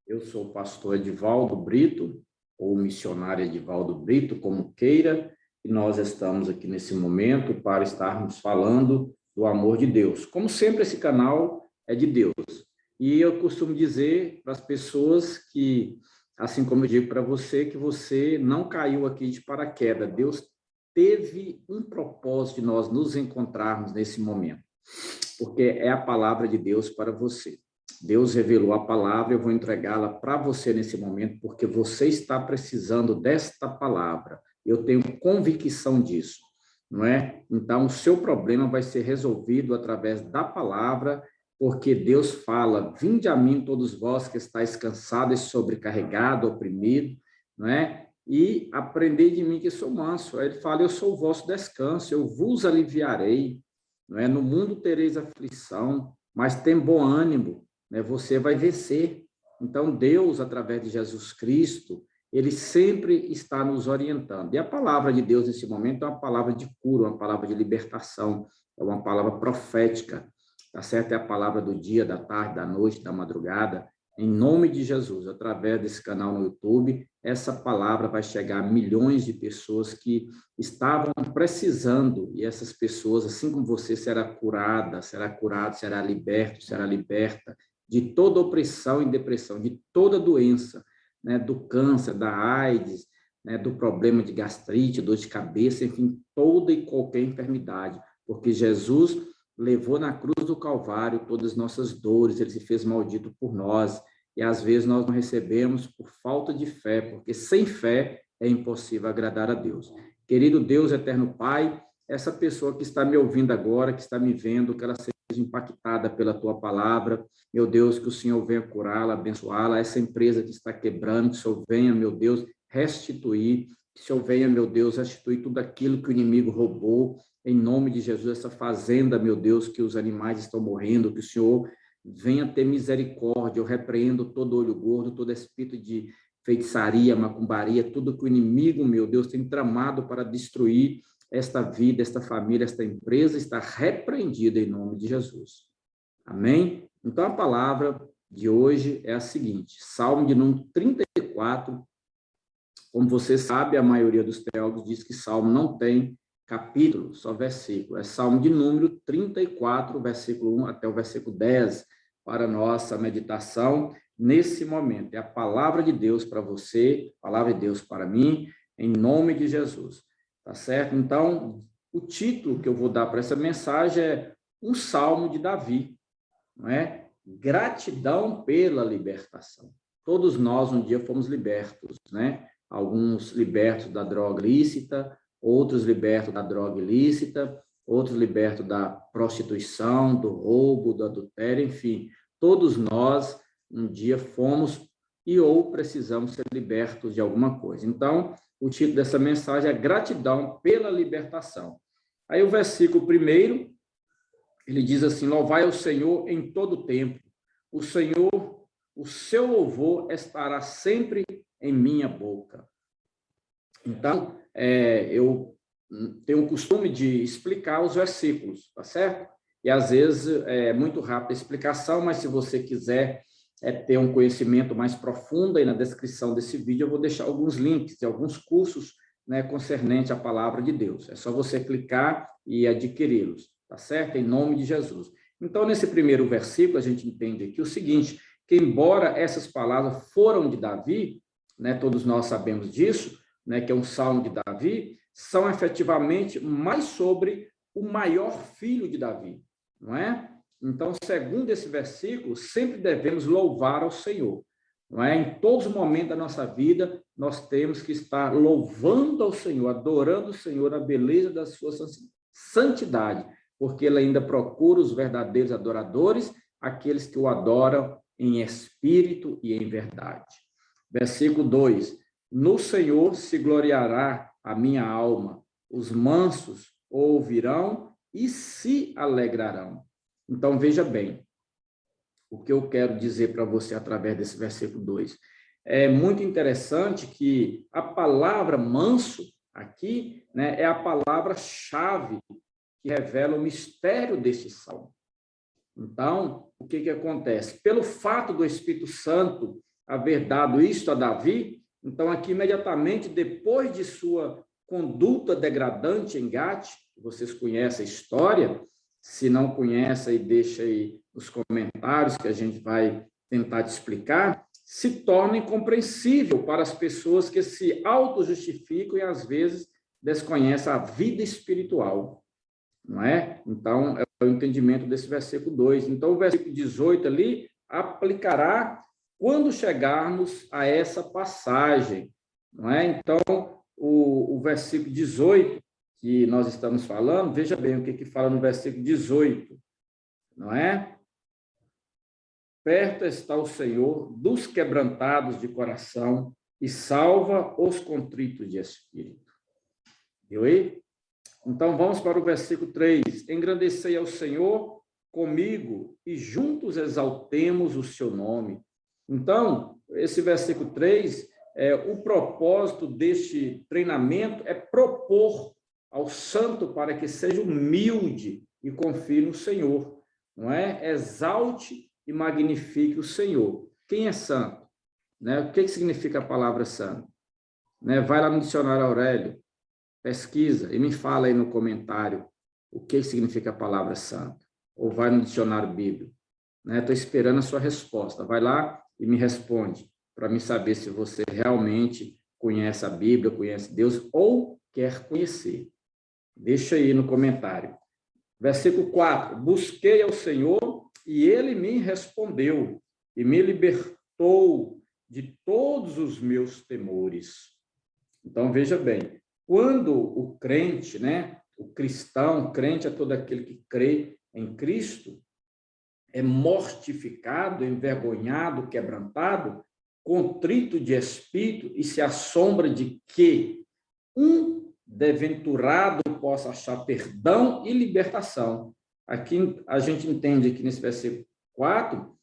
Eu sou o pastor Edivaldo Brito, ou missionário Edivaldo Brito, como queira, e nós estamos aqui nesse momento para estarmos falando do amor de Deus. Como sempre, esse canal é de Deus. E eu costumo dizer para as pessoas que, assim como eu digo para você, que você não caiu aqui de paraquedas. Deus teve um propósito de nós nos encontrarmos nesse momento, porque é a palavra de Deus para você. Deus revelou a palavra, eu vou entregá-la para você nesse momento, porque você está precisando desta palavra. Eu tenho convicção disso, não é? Então, o seu problema vai ser resolvido através da palavra, porque Deus fala: vinde a mim todos vós que estáis cansados e sobrecarregados, oprimidos, não é? E aprendei de mim que sou manso. Aí ele fala: eu sou o vosso descanso, eu vos aliviarei, não é? No mundo tereis aflição, mas tem bom ânimo, né? Você vai vencer. Então, Deus, através de Jesus Cristo, ele sempre está nos orientando. E a palavra de Deus, nesse momento, é uma palavra de cura, uma palavra de libertação, é uma palavra profética, tá certo? É a palavra do dia, da tarde, da noite, da madrugada. Em nome de Jesus, através desse canal no YouTube, essa palavra vai chegar a milhões de pessoas que estavam precisando, e essas pessoas, assim como você, será curada, será curado, será liberto, será liberta de toda opressão e depressão, de toda doença, né, do câncer, da AIDS, né, do problema de gastrite, dor de cabeça, enfim, toda e qualquer enfermidade, porque Jesus levou na cruz do Calvário todas as nossas dores, ele se fez maldito por nós, e às vezes nós não recebemos por falta de fé, porque sem fé é impossível agradar a Deus. Querido Deus, eterno Pai, essa pessoa que está me ouvindo agora, que está me vendo, que ela seja impactada pela tua palavra, meu Deus, que o Senhor venha curá-la, abençoá-la, essa empresa que está quebrando, que o Senhor venha, meu Deus, restituir, que o Senhor venha, meu Deus, restituir tudo aquilo que o inimigo roubou, em nome de Jesus, essa fazenda, meu Deus, que os animais estão morrendo, que o Senhor venha ter misericórdia. Eu repreendo todo olho gordo, todo espírito de feitiçaria, macumbaria, tudo que o inimigo, meu Deus, tem tramado para destruir esta vida, esta família, esta empresa, está repreendida em nome de Jesus. Amém? Então, a palavra de hoje é a seguinte, Salmo de número 34, como você sabe, a maioria dos teólogos diz que Salmo não tem capítulo, só versículo. É Salmo de número 34, versículo 1 até o versículo 10, para nossa meditação nesse momento. É a palavra de Deus para você, a palavra de Deus para mim, em nome de Jesus. Tá certo? Então, o título que eu vou dar para essa mensagem é um Salmo de Davi, não é? Gratidão pela libertação. Todos nós um dia fomos libertos, né? Alguns libertos da droga ilícita, outros libertos da droga ilícita, outros libertos da prostituição, do roubo, do adultério, enfim, todos nós um dia fomos e ou precisamos ser libertos de alguma coisa. Então, o título dessa mensagem é Gratidão pela libertação. Aí o versículo primeiro, ele diz assim: louvai ao Senhor em todo tempo, o Senhor, o seu louvor estará sempre em minha boca. Então, eu tenho o costume de explicar os versículos, tá certo? E às vezes é muito rápida a explicação, mas se você quiser ter um conhecimento mais profundo, aí na descrição desse vídeo eu vou deixar alguns links de alguns cursos, né, concernente à palavra de Deus. É só você clicar e adquiri-los, tá certo? Em nome de Jesus. Então, nesse primeiro versículo, a gente entende aqui o seguinte, que embora essas palavras foram de Davi, né, todos nós sabemos disso, né, que é um salmo de Davi, são efetivamente mais sobre o maior filho de Davi, não é? Então, segundo esse versículo, sempre devemos louvar ao Senhor, não é? Em todos os momentos da nossa vida, nós temos que estar louvando ao Senhor, adorando o Senhor, a beleza da sua santidade, porque ele ainda procura os verdadeiros adoradores, aqueles que o adoram em espírito e em verdade. Versículo 2: no Senhor se gloriará a minha alma, os mansos ouvirão e se alegrarão. Então, veja bem, o que eu quero dizer para você através desse versículo 2. É muito interessante que a palavra manso aqui, né, é a palavra-chave que revela o mistério deste salmo. Então, o que acontece? Pelo fato do Espírito Santo haver dado isto a Davi? Então, aqui, imediatamente, depois de sua conduta degradante em Gate, vocês conhecem a história, se não conhece, aí deixa aí nos comentários que a gente vai tentar te explicar, se torna incompreensível para as pessoas que se auto-justificam e, às vezes, desconhecem a vida espiritual, não é? Então, é o entendimento desse versículo 2. Então, o versículo 18 ali aplicará quando chegarmos a essa passagem, não é? Então, o versículo 18, que nós estamos falando, veja bem o que fala no versículo 18, não é? Perto está o Senhor dos quebrantados de coração e salva os contritos de espírito. Viu aí? Então, vamos para o versículo 3. Engrandecei ao Senhor comigo e juntos exaltemos o seu nome. Então, esse versículo 3, o propósito deste treinamento é propor ao santo para que seja humilde e confie no Senhor, não é? Exalte e magnifique o Senhor. Quem é santo? Né? O que significa a palavra santo? Né? Vai lá no dicionário Aurélio, pesquisa e me fala aí no comentário o que significa a palavra santo. Ou vai no dicionário bíblico. Estou esperando a sua resposta. Vai lá e me responde, para mim saber se você realmente conhece a Bíblia, conhece Deus ou quer conhecer. Deixa aí no comentário. Versículo 4. Busquei ao Senhor e ele me respondeu e me libertou de todos os meus temores. Então, veja bem, quando o crente, né, o cristão, crente é todo aquele que crê em Cristo, é mortificado, envergonhado, quebrantado, contrito de espírito e se assombra de que um desventurado possa achar perdão e libertação. Aqui a gente entende aqui nesse versículo 4,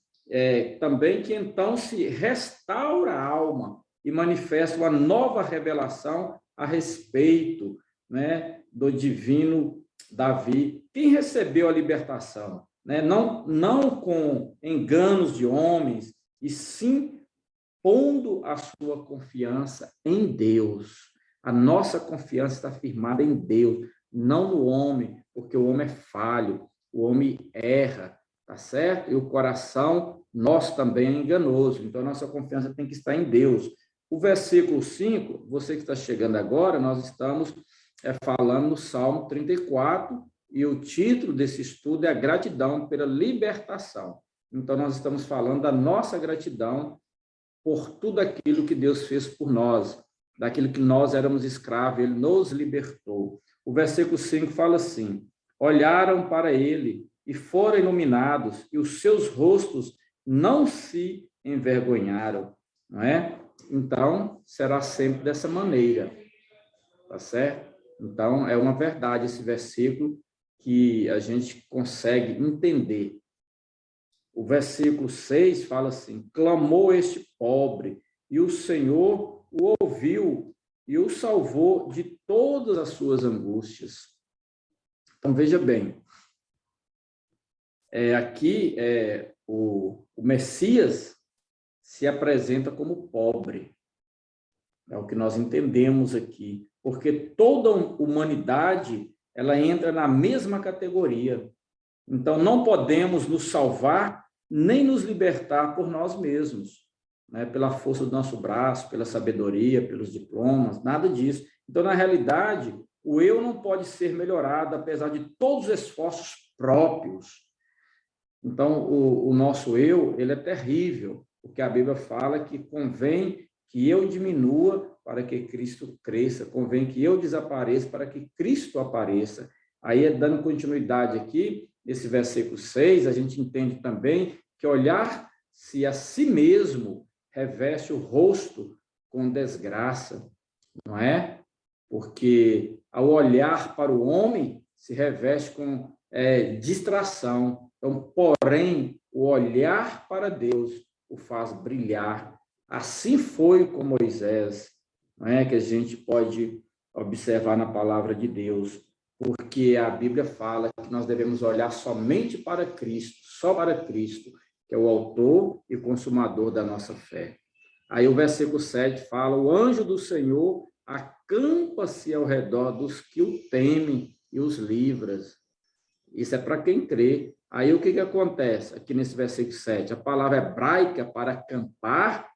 também que então se restaura a alma e manifesta uma nova revelação a respeito, né, do divino Davi. Quem recebeu a libertação? Né? Não com enganos de homens, e sim pondo a sua confiança em Deus. A nossa confiança está firmada em Deus, não no homem, porque o homem é falho, o homem erra, tá certo? E o coração nosso também é enganoso, então a nossa confiança tem que estar em Deus. O versículo 5, você que está chegando agora, nós estamos falando no Salmo 34, e o título desse estudo é a gratidão pela libertação. Então, nós estamos falando da nossa gratidão por tudo aquilo que Deus fez por nós, daquilo que nós éramos escravos, Ele nos libertou. O versículo 5 fala assim: olharam para Ele e foram iluminados, e os seus rostos não se envergonharam, não é? Então, será sempre dessa maneira, tá certo? Então, é uma verdade esse versículo que a gente consegue entender. O versículo 6 fala assim: clamou este pobre, e o Senhor o ouviu e o salvou de todas as suas angústias. Então, veja bem, aqui o Messias se apresenta como pobre. É o que nós entendemos aqui, porque toda humanidade ela entra na mesma categoria. Então, não podemos nos salvar nem nos libertar por nós mesmos, né? Pela força do nosso braço, pela sabedoria, pelos diplomas, nada disso. Então, na realidade, o eu não pode ser melhorado, apesar de todos os esforços próprios. Então, o nosso eu, ele é terrível, porque a Bíblia fala que convém que eu diminua para que Cristo cresça, convém que eu desapareça para que Cristo apareça. Aí, dando continuidade aqui, nesse versículo 6, a gente entende também que olhar-se a si mesmo reveste o rosto com desgraça, não é? Porque ao olhar para o homem, se reveste com distração. Então, porém, o olhar para Deus o faz brilhar. Assim foi com Moisés, não é? Que a gente pode observar na palavra de Deus, porque a Bíblia fala que nós devemos olhar somente para Cristo, só para Cristo, que é o autor e consumador da nossa fé. Aí o versículo 7 fala, o anjo do Senhor acampa-se ao redor dos que o temem e os livra. Isso é para quem crê. Aí o que acontece aqui nesse versículo 7? A palavra hebraica para acampar,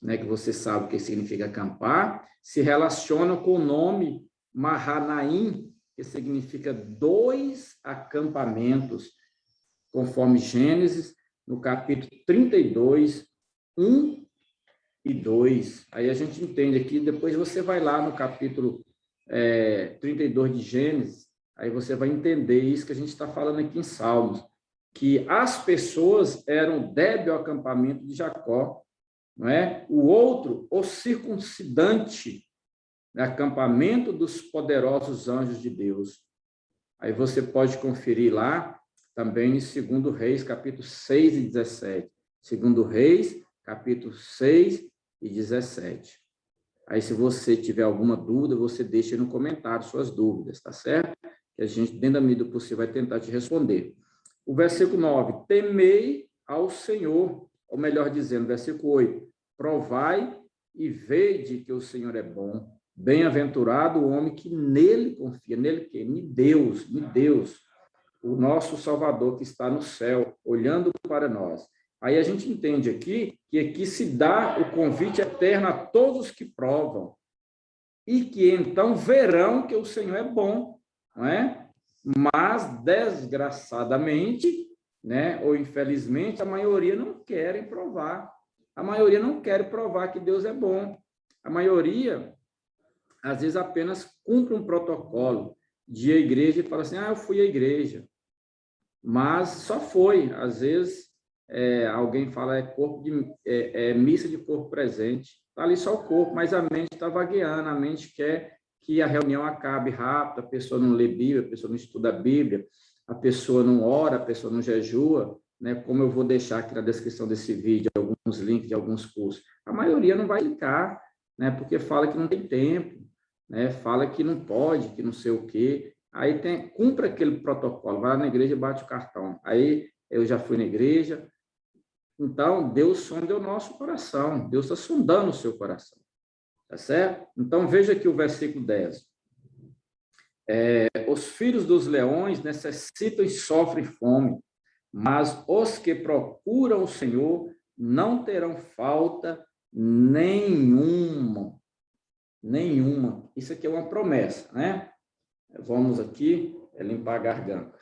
né, que você sabe o que significa acampar, se relaciona com o nome Mahanaim, que significa 2 acampamentos, conforme Gênesis, no capítulo 32, 1 e 2. Aí a gente entende aqui, depois você vai lá no capítulo 32 de Gênesis, aí você vai entender isso que a gente está falando aqui em Salmos, que as pessoas eram débil ao acampamento de Jacó, não é? O outro, o circuncidante, acampamento dos poderosos anjos de Deus. Aí você pode conferir lá, também em 2 Reis, capítulo 6 e 17. 2 Reis, capítulo 6 e 17. Aí, se você tiver alguma dúvida, você deixa no comentário suas dúvidas, tá certo? Que a gente, dentro da medida do possível, vai tentar te responder. O versículo 9, temei ao Senhor, ou melhor dizendo, versículo 8, provai e vede que o Senhor é bom, bem-aventurado o homem que nele confia. Nele quem? Em Deus, o nosso Salvador que está no céu, olhando para nós. Aí a gente entende aqui que aqui se dá o convite eterno a todos que provam e que então verão que o Senhor é bom, não é? Mas, desgraçadamente, né, ou infelizmente, a maioria não querem provar. A maioria não quer provar que Deus é bom. A maioria, às vezes, apenas cumpre um protocolo de ir à igreja e fala assim, eu fui à igreja. Mas só foi. Às vezes, alguém fala missa de corpo presente. Está ali só o corpo, mas a mente está vagueando, a mente quer que a reunião acabe rápido, a pessoa não lê Bíblia, a pessoa não estuda a Bíblia, a pessoa não ora, a pessoa não jejua, né? Como eu vou deixar aqui na descrição desse vídeo alguns links de alguns cursos. A maioria não vai clicar, né? Porque fala que não tem tempo, né? Fala que não pode, que não sei o quê. Aí cumpre aquele protocolo, vai lá na igreja e bate o cartão. Aí eu já fui na igreja. Então, Deus sonda o nosso coração, Deus está sondando o seu coração. Tá certo? Então, veja aqui o versículo 10. Os filhos dos leões necessitam e sofrem fome, mas os que procuram o Senhor não terão falta nenhuma. Nenhuma. Isso aqui é uma promessa, né? Vamos aqui limpar a garganta.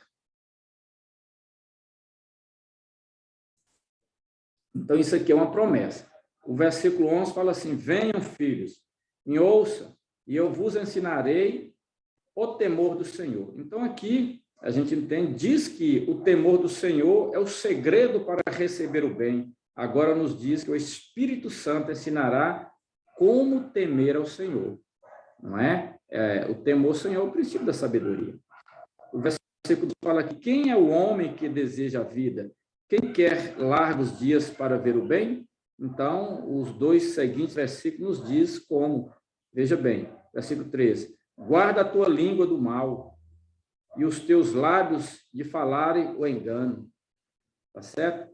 Então, isso aqui é uma promessa. O versículo 11 fala assim, venham, filhos, me ouçam, e eu vos ensinarei o temor do Senhor. Então, aqui, a gente entende, diz que o temor do Senhor é o segredo para receber o bem. Agora nos diz que o Espírito Santo ensinará como temer ao Senhor. Não é? O temor ao Senhor é o princípio da sabedoria. O versículo fala que quem é o homem que deseja a vida? Quem quer largos dias para ver o bem? Então, os 2 seguintes versículos nos diz como. Veja bem, versículo 13. Guarda a tua língua do mal e os teus lábios de falarem o engano. Tá certo?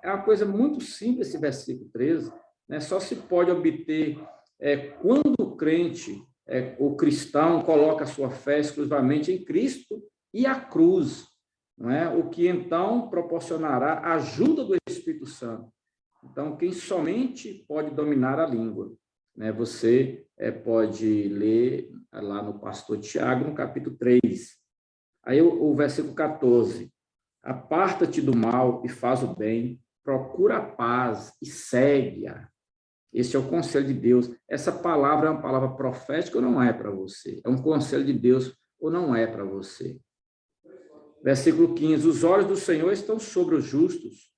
É uma coisa muito simples esse versículo 13, né? Só se pode obter quando o crente, o cristão, coloca a sua fé exclusivamente em Cristo e a cruz, não é? O que então proporcionará a ajuda do Espírito Santo. Então, quem somente pode dominar a língua, né? Você pode ler lá no pastor Tiago, no capítulo 3. Aí o versículo 14. Aparta-te do mal e faz o bem, procura a paz e segue-a. Esse é o conselho de Deus. Essa palavra é uma palavra profética ou não é para você? É um conselho de Deus ou não é para você? Versículo 15. Os olhos do Senhor estão sobre os justos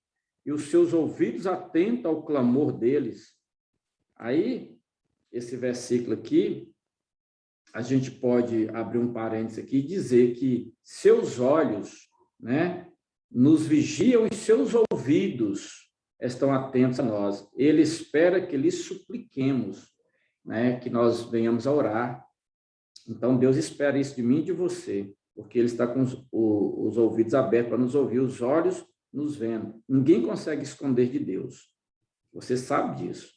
e os seus ouvidos atentos ao clamor deles. Aí, esse versículo aqui, a gente pode abrir um parênteses aqui e dizer que seus olhos, né, nos vigiam e seus ouvidos estão atentos a nós. Ele espera que lhes supliquemos, né, que nós venhamos a orar. Então, Deus espera isso de mim e de você, porque Ele está com os ouvidos abertos para nos ouvir, os olhos nos vendo. Ninguém consegue esconder de Deus. Você sabe disso.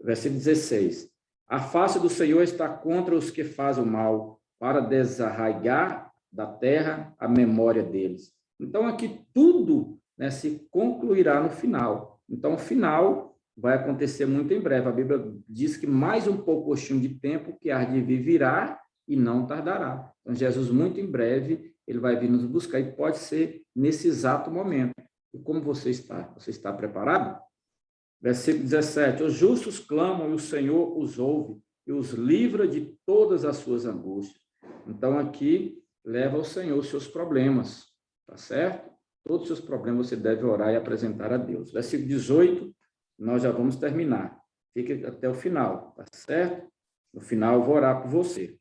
Versículo 16. A face do Senhor está contra os que fazem o mal, para desarraigar da terra a memória deles. Então, aqui tudo, né, se concluirá no final. Então, o final vai acontecer muito em breve. A Bíblia diz que mais um pouquinho de tempo que há de vir virá e não tardará. Então, Jesus, muito em breve, ele vai vir nos buscar e pode ser nesse exato momento. E como você está? Você está preparado? Versículo 17. Os justos clamam e o Senhor os ouve e os livra de todas as suas angústias. Então, aqui, leva ao Senhor os seus problemas, tá certo? Todos os seus problemas você deve orar e apresentar a Deus. Versículo 18, nós já vamos terminar. Fique até o final, tá certo? No final, eu vou orar por você.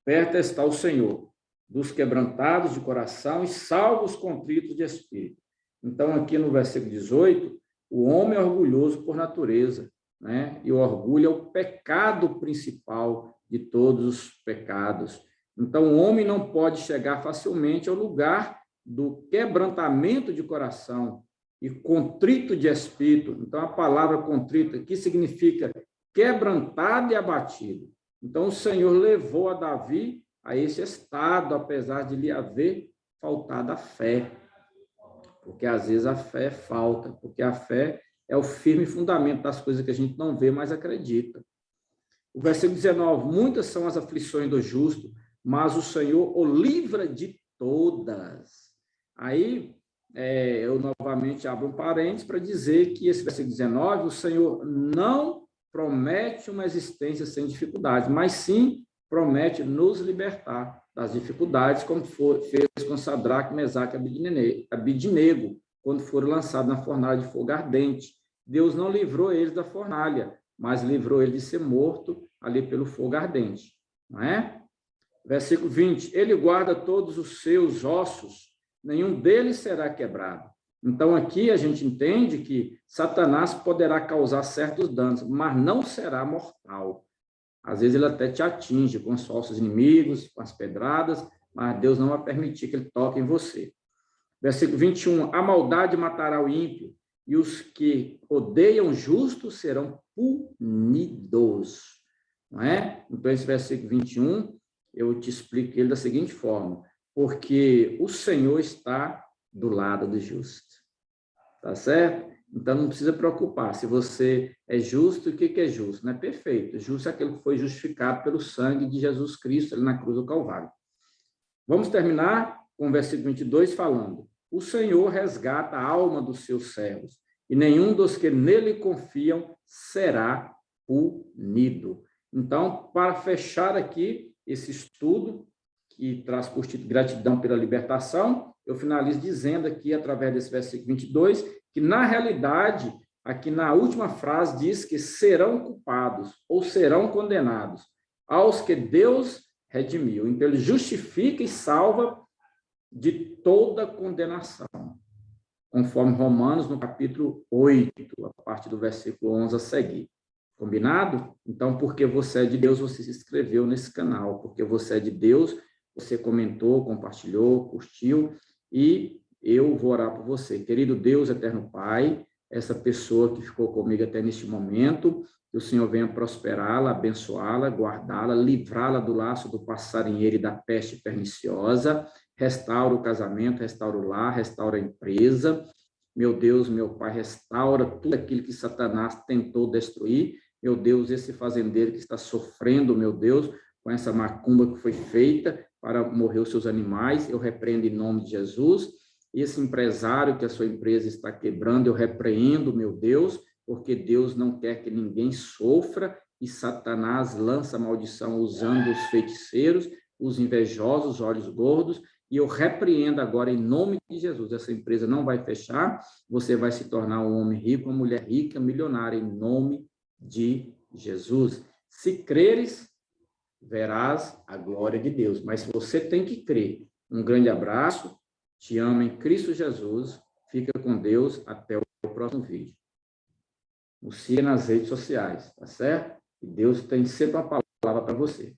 Perto está o Senhor, dos quebrantados de coração e salva os contritos de espírito. Então, aqui no versículo 18, o homem é orgulhoso por natureza, né? E o orgulho é o pecado principal de todos os pecados. Então, o homem não pode chegar facilmente ao lugar do quebrantamento de coração e contrito de espírito. Então, a palavra contrito aqui significa quebrantado e abatido. Então, o Senhor levou a Davi a esse estado, apesar de lhe haver faltado a fé. Porque, às vezes, a fé falta, porque a fé é o firme fundamento das coisas que a gente não vê, mas acredita. O versículo 19, muitas são as aflições do justo, mas o Senhor o livra de todas. Aí, eu novamente abro um parênteses para dizer que esse versículo 19, o Senhor não promete uma existência sem dificuldades, mas sim promete nos libertar das dificuldades, como fez com Sadraque, Mesaque e Abidnego, quando foram lançados na fornalha de fogo ardente. Deus não livrou eles da fornalha, mas livrou ele de ser morto ali pelo fogo ardente, não é? Versículo 20, ele guarda todos os seus ossos, nenhum deles será quebrado. Então, aqui a gente entende que Satanás poderá causar certos danos, mas não será mortal. Às vezes ele até te atinge com os ossos inimigos, com as pedradas, mas Deus não vai permitir que ele toque em você. Versículo 21, a maldade matará o ímpio, e os que odeiam o justo serão punidos. Não é? Então, esse versículo 21, eu te explico ele da seguinte forma, porque o Senhor está do lado do justo. Tá certo? Então, não precisa preocupar. Se você é justo, o que é justo? Não é perfeito. Justo é aquele que foi justificado pelo sangue de Jesus Cristo ali na cruz do Calvário. Vamos terminar com o versículo 22 falando: o Senhor resgata a alma dos seus servos, e nenhum dos que nele confiam será punido. Então, para fechar aqui esse estudo, que traz por título gratidão pela libertação, eu finalizo dizendo aqui, através desse versículo 22, que, na realidade, aqui na última frase diz que serão culpados ou serão condenados aos que Deus redimiu. Então, ele justifica e salva de toda condenação, conforme Romanos, no capítulo 8, a partir do versículo 11 a seguir. Combinado? Então, porque você é de Deus, você se inscreveu nesse canal. Porque você é de Deus, você comentou, compartilhou, curtiu, e eu vou orar por você. Querido Deus, eterno Pai, essa pessoa que ficou comigo até neste momento, que o Senhor venha prosperá-la, abençoá-la, guardá-la, livrá-la do laço do passarinheiro e da peste perniciosa, restaura o casamento, restaura o lar, restaura a empresa. Meu Deus, meu Pai, restaura tudo aquilo que Satanás tentou destruir. Meu Deus, esse fazendeiro que está sofrendo, meu Deus, com essa macumba que foi feita para morrer os seus animais, eu repreendo em nome de Jesus. Esse empresário que a sua empresa está quebrando, eu repreendo, meu Deus, porque Deus não quer que ninguém sofra, e Satanás lança maldição usando os feiticeiros, os invejosos, os olhos gordos, e eu repreendo agora em nome de Jesus. Essa empresa não vai fechar, você vai se tornar um homem rico, uma mulher rica, milionária, em nome de Jesus. Se creres, verás a glória de Deus. Mas você tem que crer. Um grande abraço, te amo em Cristo Jesus, fica com Deus, até o próximo vídeo. Nos siga nas redes sociais, tá certo? E Deus tem sempre uma palavra para você.